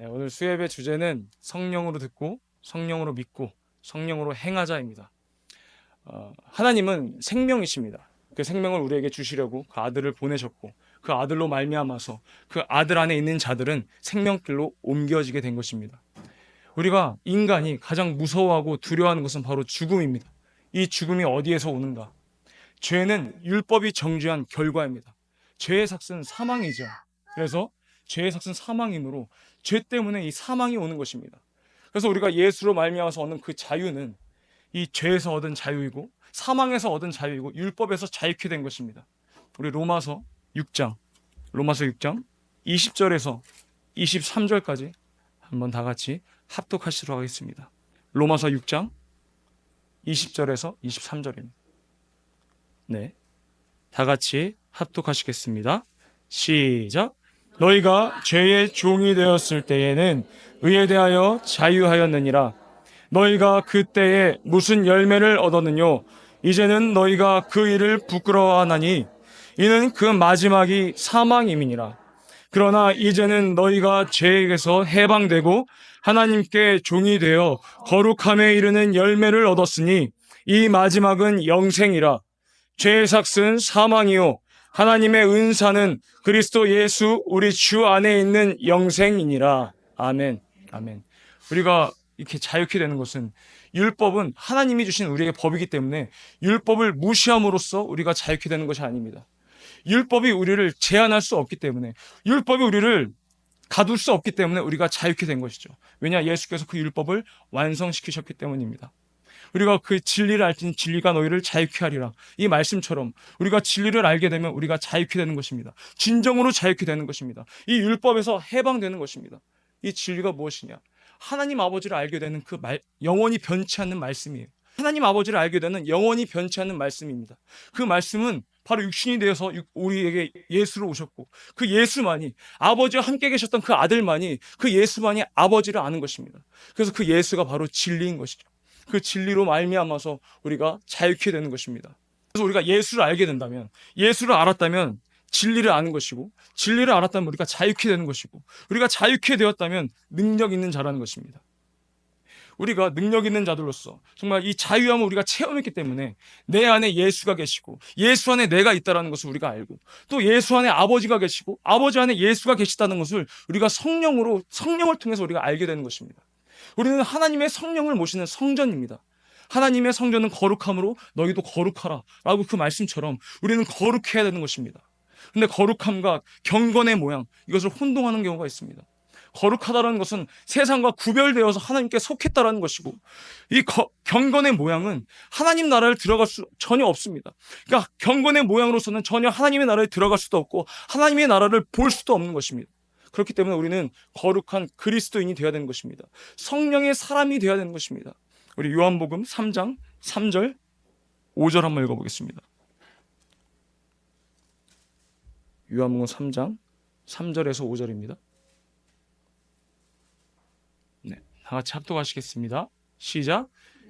오늘 수예배 주제는 성령으로 듣고 성령으로 믿고 성령으로 행하자입니다. 하나님은 생명이십니다. 그 생명을 우리에게 주시려고 그 아들을 보내셨고 그 아들로 말미암아서 그 아들 안에 있는 자들은 생명길로 옮겨지게 된 것입니다. 우리가 인간이 가장 무서워하고 두려워하는 것은 바로 죽음입니다. 이 죽음이 어디에서 오는가? 죄는 율법이 정죄한 결과입니다. 죄의 삭은 사망이죠. 그래서 죄의 삭은 사망이므로 죄 때문에 이 사망이 오는 것입니다. 그래서 우리가 예수로 말미암아서 얻는 그 자유는 이 죄에서 얻은 자유이고 사망에서 얻은 자유이고 율법에서 자유케 된 것입니다. 우리 로마서 6장 20절에서 23절까지 한번 다 같이 합독하시도록 하겠습니다. 로마서 6장 20절에서 23절입니다. 네, 다 같이 합독하시겠습니다. 시작. 너희가 죄의 종이 되었을 때에는 의에 대하여 자유하였느니라. 너희가 그때에 무슨 열매를 얻었느뇨? 이제는 너희가 그 일을 부끄러워하나니 이는 그 마지막이 사망임이니라. 그러나 이제는 너희가 죄에게서 해방되고 하나님께 종이 되어 거룩함에 이르는 열매를 얻었으니 이 마지막은 영생이라. 죄의 삭은 사망이요 하나님의 은사는 그리스도 예수 우리 주 안에 있는 영생이니라. 아멘. 아멘. 우리가 이렇게 자유케 되는 것은 율법은 하나님이 주신 우리에게 법이기 때문에 율법을 무시함으로써 우리가 자유케 되는 것이 아닙니다. 율법이 우리를 제한할 수 없기 때문에, 율법이 우리를 가둘 수 없기 때문에 우리가 자유케 된 것이죠. 왜냐? 예수께서 그 율법을 완성시키셨기 때문입니다. 우리가 그 진리를 알지니 진리가 너희를 자유케 하리라. 이 말씀처럼 우리가 진리를 알게 되면 우리가 자유케 되는 것입니다. 진정으로 자유케 되는 것입니다. 이 율법에서 해방되는 것입니다. 이 진리가 무엇이냐? 하나님 아버지를 알게 되는 그 영원히 변치 않는 말씀이에요. 하나님 아버지를 알게 되는 영원히 변치 않는 말씀입니다. 그 말씀은 바로 육신이 되어서 우리에게 예수로 오셨고 그 예수만이, 아버지와 함께 계셨던 그 아들만이, 그 예수만이 아버지를 아는 것입니다. 그래서 그 예수가 바로 진리인 것이죠. 그 진리로 말미암아서 우리가 자유케 되는 것입니다. 그래서 우리가 예수를 알게 된다면, 예수를 알았다면 진리를 아는 것이고, 진리를 알았다면 우리가 자유케 되는 것이고, 우리가 자유케 되었다면 능력 있는 자라는 것입니다. 우리가 능력 있는 자들로서 정말 이 자유함을 우리가 체험했기 때문에 내 안에 예수가 계시고 예수 안에 내가 있다는 것을 우리가 알고, 또 예수 안에 아버지가 계시고 아버지 안에 예수가 계시다는 것을 우리가 성령을 통해서 우리가 알게 되는 것입니다. 우리는 하나님의 성령을 모시는 성전입니다. 하나님의 성전은 거룩함으로 너희도 거룩하라 라고 그 말씀처럼 우리는 거룩해야 되는 것입니다. 근데 거룩함과 경건의 모양, 이것을 혼동하는 경우가 있습니다. 거룩하다는 것은 세상과 구별되어서 하나님께 속했다라는 것이고, 이 경건의 모양은 하나님 나라를 들어갈 수 전혀 없습니다. 그러니까 경건의 모양으로서는 전혀 하나님의 나라에 들어갈 수도 없고 하나님의 나라를 볼 수도 없는 것입니다. 그렇기 때문에 우리는 거룩한 그리스도인이 되어야 되는 것입니다. 성령의 사람이 되어야 되는 것입니다. 우리 요한복음 3장 3절 5절 한번 읽어보겠습니다. 요한복음 3장 3절에서 5절입니다. 네, 다 같이 합독하시겠습니다. 시작.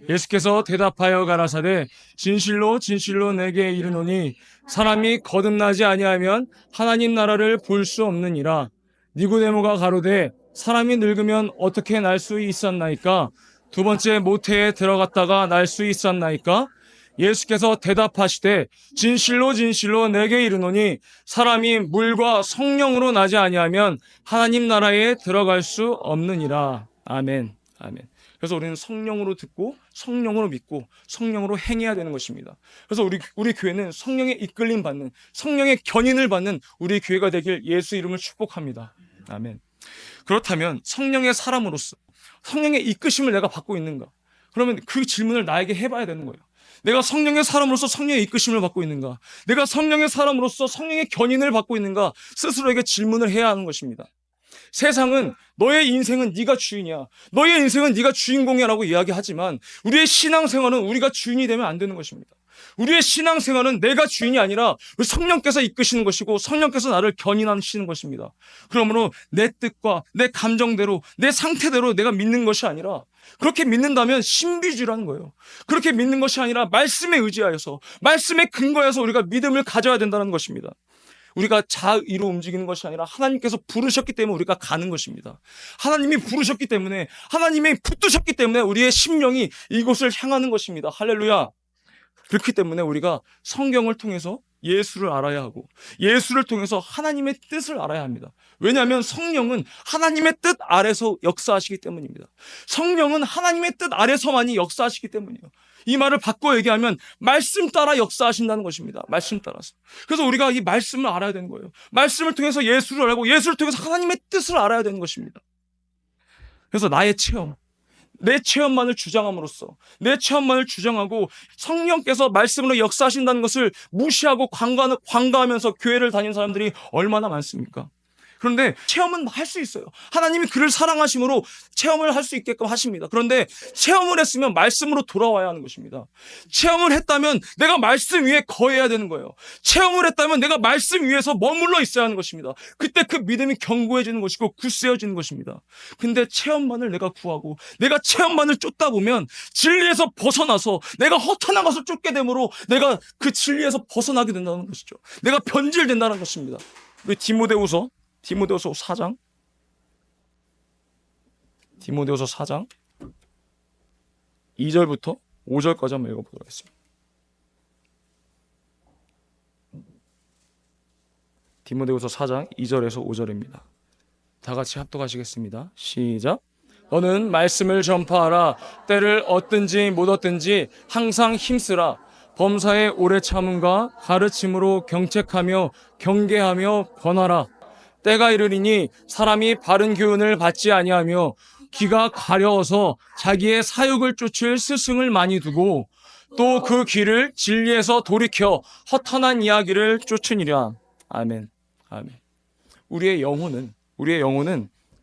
예수께서 대답하여 가라사대 진실로 진실로 내게 이르노니 사람이 거듭나지 아니하면 하나님 나라를 볼 수 없느니라. 니고데모가 가로되 사람이 늙으면 어떻게 날 수 있었나이까? 두 번째 모태에 들어갔다가 날 수 있었나이까? 예수께서 대답하시되 진실로 진실로 내게 이르노니 사람이 물과 성령으로 나지 아니하면 하나님 나라에 들어갈 수 없느니라. 아멘. 아멘. 그래서 우리는 성령으로 듣고 성령으로 믿고 성령으로 행해야 되는 것입니다. 그래서 우리 교회는 성령의 이끌림 받는, 성령의 견인을 받는 우리 교회가 되길 예수 이름을 축복합니다. 아멘. 그렇다면 성령의 사람으로서 성령의 이끄심을 내가 받고 있는가? 그러면 그 질문을 나에게 해봐야 되는 거예요. 내가 성령의 사람으로서 성령의 이끄심을 받고 있는가? 내가 성령의 사람으로서 성령의 견인을 받고 있는가? 스스로에게 질문을 해야 하는 것입니다. 세상은 너의 인생은 네가 주인이야, 너의 인생은 네가 주인공이야 라고 이야기하지만 우리의 신앙생활은 우리가 주인이 되면 안 되는 것입니다. 우리의 신앙생활은 내가 주인이 아니라 성령께서 이끄시는 것이고 성령께서 나를 견인하시는 것입니다. 그러므로 내 뜻과 내 감정대로 내 상태대로 내가 믿는 것이 아니라, 그렇게 믿는다면 신비주의라는 거예요. 그렇게 믿는 것이 아니라 말씀에 의지하여서, 말씀에 근거해서 우리가 믿음을 가져야 된다는 것입니다. 우리가 자의로 움직이는 것이 아니라 하나님께서 부르셨기 때문에 우리가 가는 것입니다. 하나님이 부르셨기 때문에, 하나님이 붙드셨기 때문에 우리의 심령이 이곳을 향하는 것입니다. 할렐루야. 그렇기 때문에 우리가 성경을 통해서 예수를 알아야 하고, 예수를 통해서 하나님의 뜻을 알아야 합니다. 왜냐하면 성령은 하나님의 뜻 아래서 역사하시기 때문입니다. 성령은 하나님의 뜻 아래서만이 역사하시기 때문이에요. 이 말을 바꿔 얘기하면 말씀 따라 역사하신다는 것입니다. 말씀 따라서. 그래서 우리가 이 말씀을 알아야 되는 거예요. 말씀을 통해서 예수를 알고, 예수를 통해서 하나님의 뜻을 알아야 되는 것입니다. 그래서 나의 체험, 내 체험만을 주장함으로써, 내 체험만을 주장하고 성령께서 말씀으로 역사하신다는 것을 무시하고 관가하면서 교회를 다니는 사람들이 얼마나 많습니까? 그런데 체험은 할 수 있어요. 하나님이 그를 사랑하심으로 체험을 할 수 있게끔 하십니다. 그런데 체험을 했으면 말씀으로 돌아와야 하는 것입니다. 체험을 했다면 내가 말씀 위에 거해야 되는 거예요. 체험을 했다면 내가 말씀 위에서 머물러 있어야 하는 것입니다. 그때 그 믿음이 견고해지는 것이고 굳세어지는 것입니다. 근데 체험만을 내가 구하고 내가 체험만을 쫓다 보면 진리에서 벗어나서 내가 허탄한 것을 쫓게 되므로 내가 그 진리에서 벗어나게 된다는 것이죠. 내가 변질된다는 것입니다. 우리 디모데후서 4장, 디모데후서 4장 2절부터 5절까지 한번 읽어보도록 하겠습니다. 디모데후서 4장 2절에서 5절입니다. 다 같이 합독하시겠습니다. 시작. 너는 말씀을 전파하라. 때를 얻든지 못 얻든지 항상 힘쓰라. 범사의 오래 참음과 가르침으로 경책하며 경계하며 권하라. 때가 이르리니 사람이 바른 교훈을 받지 아니하며 귀가 가려워서 자기의 사욕을 쫓을 스승을 많이 두고 또 그 귀를 진리에서 돌이켜 허탄한 이야기를 쫓으니라. 아멘. 아멘. 우리의 영혼은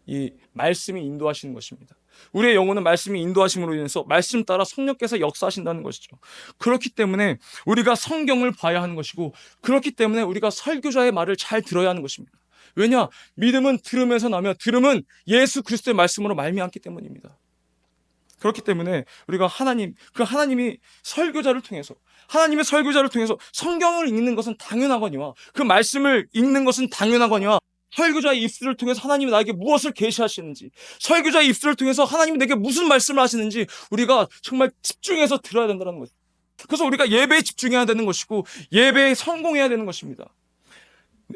이 말씀이 인도하시는 것입니다. 우리의 영혼은 말씀이 인도하심으로 인해서 말씀 따라 성령께서 역사하신다는 것이죠. 그렇기 때문에 우리가 성경을 봐야 하는 것이고, 그렇기 때문에 우리가 설교자의 말을 잘 들어야 하는 것입니다. 왜냐? 믿음은 들음에서 나며 들음은 예수 그리스도의 말씀으로 말미암기 때문입니다. 그렇기 때문에 우리가 하나님이 설교자를 통해서, 하나님의 설교자를 통해서 성경을 읽는 것은 당연하거니와 그 말씀을 읽는 것은 당연하거니와 설교자의 입술을 통해서 하나님이 나에게 무엇을 계시하시는지, 설교자의 입술을 통해서 하나님이 내게 무슨 말씀을 하시는지 우리가 정말 집중해서 들어야 된다는 거죠. 그래서 우리가 예배에 집중해야 되는 것이고 예배에 성공해야 되는 것입니다.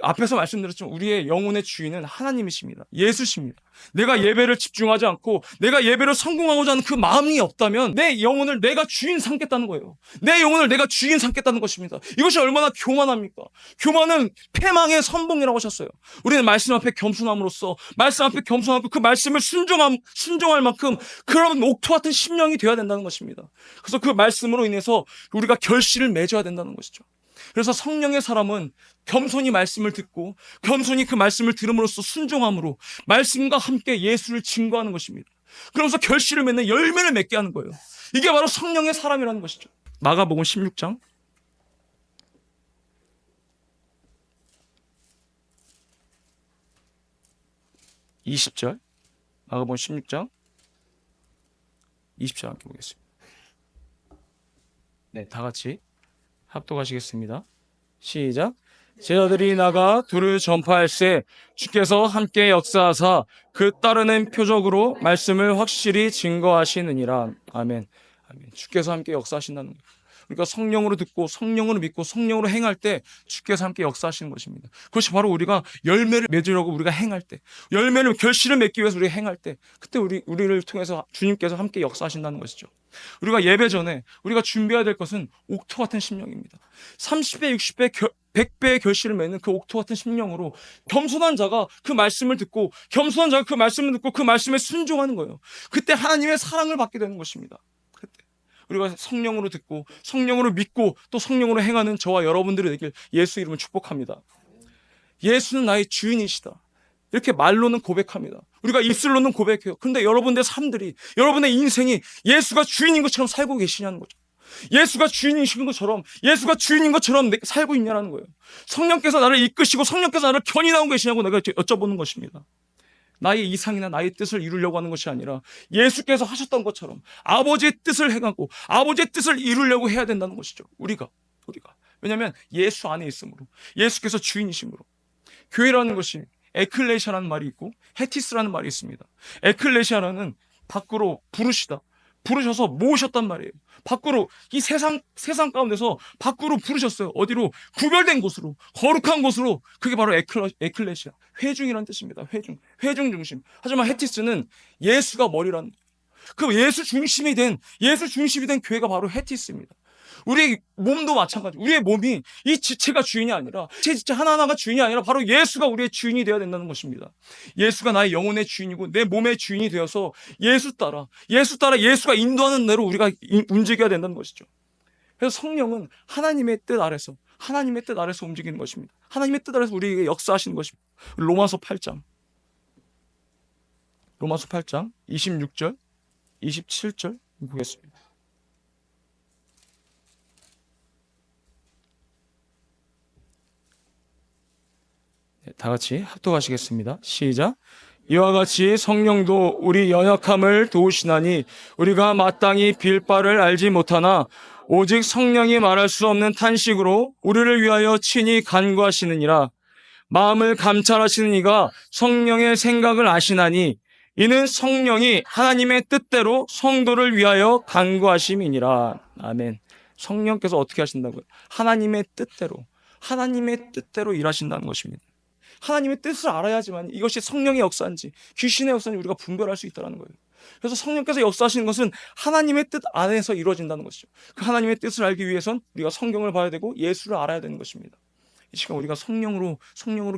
앞에서 말씀드렸지만 우리의 영혼의 주인은 하나님이십니다. 예수십니다. 내가 예배를 집중하지 않고 내가 예배를 성공하고자 하는 그 마음이 없다면 내 영혼을 내가 주인 삼겠다는 거예요. 내 영혼을 내가 주인 삼겠다는 것입니다. 이것이 얼마나 교만합니까? 교만은 패망의 선봉이라고 하셨어요. 우리는 말씀 앞에 겸손함으로써, 말씀 앞에 겸손하고 그 말씀을 순종할 만큼 그런 옥토 같은 심령이 되어야 된다는 것입니다. 그래서 그 말씀으로 인해서 우리가 결실을 맺어야 된다는 것이죠. 그래서 성령의 사람은 겸손히 말씀을 듣고 겸손히 그 말씀을 들음으로써 순종함으로 말씀과 함께 예수를 증거하는 것입니다. 그러면서 결실을 맺는 열매를 맺게 하는 거예요. 이게 바로 성령의 사람이라는 것이죠. 마가복음 16장 20절, 마가복음 16장 20절 함께 보겠습니다. 네, 다 같이 합독하시겠습니다. 시작. 제자들이 나가 두루 전파할세 주께서 함께 역사하사 그 따르는 표적으로 말씀을 확실히 증거하시느니라. 아멘. 아멘. 주께서 함께 역사하신다는 거예요. 우리가 성령으로 듣고 성령으로 믿고 성령으로 행할 때 주께서 함께 역사하시는 것입니다. 그것이 바로 우리가 열매를 맺으려고 우리가 행할 때, 결실을 맺기 위해서 우리가 행할 때, 그때 우리를 통해서 주님께서 함께 역사하신다는 것이죠. 우리가 예배 전에 우리가 준비해야 될 것은 옥토 같은 심령입니다. 30배, 60배, 100배의 결실을 맺는 그 옥토 같은 심령으로 겸손한 자가 그 말씀을 듣고 겸손한 자가 그 말씀을 듣고 그 말씀에 순종하는 거예요. 그때 하나님의 사랑을 받게 되는 것입니다. 그때 우리가 성령으로 듣고 성령으로 믿고 또 성령으로 행하는 저와 여러분들이 되길 예수 이름으로 축복합니다. 예수는 나의 주인이시다. 이렇게 말로는 고백합니다. 우리가 입술로는 고백해요. 그런데 여러분들의 삶들이, 여러분의 인생이 예수가 주인인 것처럼 살고 계시냐는 거죠. 예수가 주인이신 것처럼, 예수가 주인인 것처럼 살고 있냐는 거예요. 성령께서 나를 이끄시고 성령께서 나를 견인하고 계시냐고 내가 여쭤보는 것입니다. 나의 이상이나 나의 뜻을 이루려고 하는 것이 아니라 예수께서 하셨던 것처럼 아버지의 뜻을 행하고 아버지의 뜻을 이루려고 해야 된다는 것이죠. 우리가. 왜냐하면 예수 안에 있으므로, 예수께서 주인이시므로. 교회라는 것이 에클레시아라는 말이 있고 헤티스라는 말이 있습니다. 에클레시아라는 밖으로 부르시다, 부르셔서 모으셨단 말이에요. 밖으로, 이 세상 가운데서 밖으로 부르셨어요. 어디로? 구별된 곳으로, 거룩한 곳으로. 그게 바로 에클레시아, 회중이라는 뜻입니다. 회중 중심. 하지만 헤티스는 예수가 머리라는, 그 예수 중심이 된 교회가 바로 헤티스입니다. 우리의 몸도 마찬가지. 우리의 몸이 이 지체가 주인이 아니라, 제 지체 하나하나가 주인이 아니라 바로 예수가 우리의 주인이 되어야 된다는 것입니다. 예수가 나의 영혼의 주인이고 내 몸의 주인이 되어서 예수 따라 예수가 인도하는 대로 우리가 움직여야 된다는 것이죠. 그래서 성령은 하나님의 뜻 아래서 움직이는 것입니다. 하나님의 뜻 아래서 우리에게 역사하시는 것입니다. 로마서 8장 26절 27절 보겠습니다. 다 같이 합독하시겠습니다. 시작. 이와 같이 성령도 우리 연약함을 도우시나니 우리가 마땅히 빌 바를 알지 못하나 오직 성령이 말할 수 없는 탄식으로 우리를 위하여 친히 간구하시느니라. 마음을 감찰하시는 이가 성령의 생각을 아시나니 이는 성령이 하나님의 뜻대로 성도를 위하여 간구하심이니라. 아멘. 성령께서 어떻게 하신다고요? 하나님의 뜻대로 일하신다는 것입니다. 하나님의 뜻을 알아야지만 이것이 성령의 역사인지 귀신의 역사인지 우리가 분별할 수 있다는 거예요. 그래서 성령께서 역사하시는 것은 하나님의 뜻 안에서 이루어진다는 것이죠. 그 하나님의 뜻을 알기 위해선 우리가 성경을 봐야 되고 예수를 알아야 되는 것입니다. 이 시간 우리가 성령으로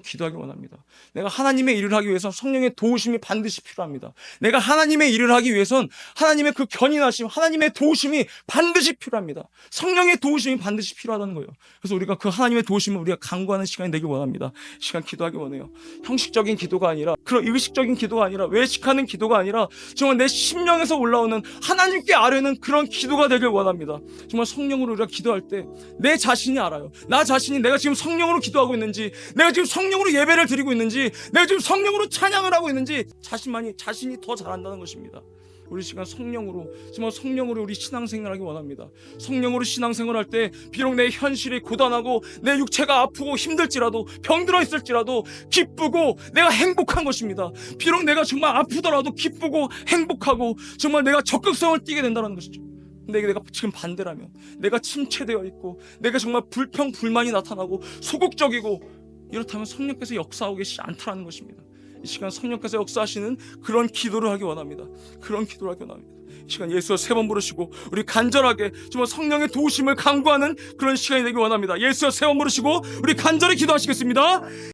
기도하기 원합니다. 내가 하나님의 일을 하기 위해선 성령의 도우심이 반드시 필요합니다. 내가 하나님의 일을 하기 위해선 하나님의 그 견인하심, 하나님의 도우심이 반드시 필요합니다. 성령의 도우심이 반드시 필요하다는 거예요. 그래서 우리가 그 하나님의 도우심을 우리가 간구하는 시간이 되길 원합니다. 시간 기도하기 원해요. 형식적인 기도가 아니라, 그런 의식적인 기도가 아니라, 외식하는 기도가 아니라 정말 내 심령에서 올라오는 하나님께 아뢰는 그런 기도가 되길 원합니다. 정말 성령으로 우리가 기도할 때 내 자신이 알아요. 나 자신이 내가 지금 성령으로 기도하고 있는지, 내가 지금 성령으로 예배를 드리고 있는지, 내가 지금 성령으로 찬양을 하고 있는지 자신이 더 잘한다는 것입니다. 우리 시간 정말 성령으로 우리 신앙생활하기 원합니다. 성령으로 신앙생활할 때 비록 내 현실이 고단하고 내 육체가 아프고 힘들지라도, 병들어 있을지라도 기쁘고 내가 행복한 것입니다. 비록 내가 정말 아프더라도 기쁘고 행복하고 정말 내가 적극성을 띠게 된다는 것이죠. 근데 내가 지금 반대라면, 내가 침체되어 있고 내가 정말 불평불만이 나타나고 소극적이고 이렇다면 성령께서 역사하고 계시지 않다는 것입니다. 이 시간 성령께서 역사하시는 그런 기도를 하기 원합니다. 이 시간 예수여 3번 부르시고 우리 간절하게 정말 성령의 도우심을 간구하는 그런 시간이 되기 원합니다. 예수여 3번 부르시고 우리 간절히 기도하시겠습니다.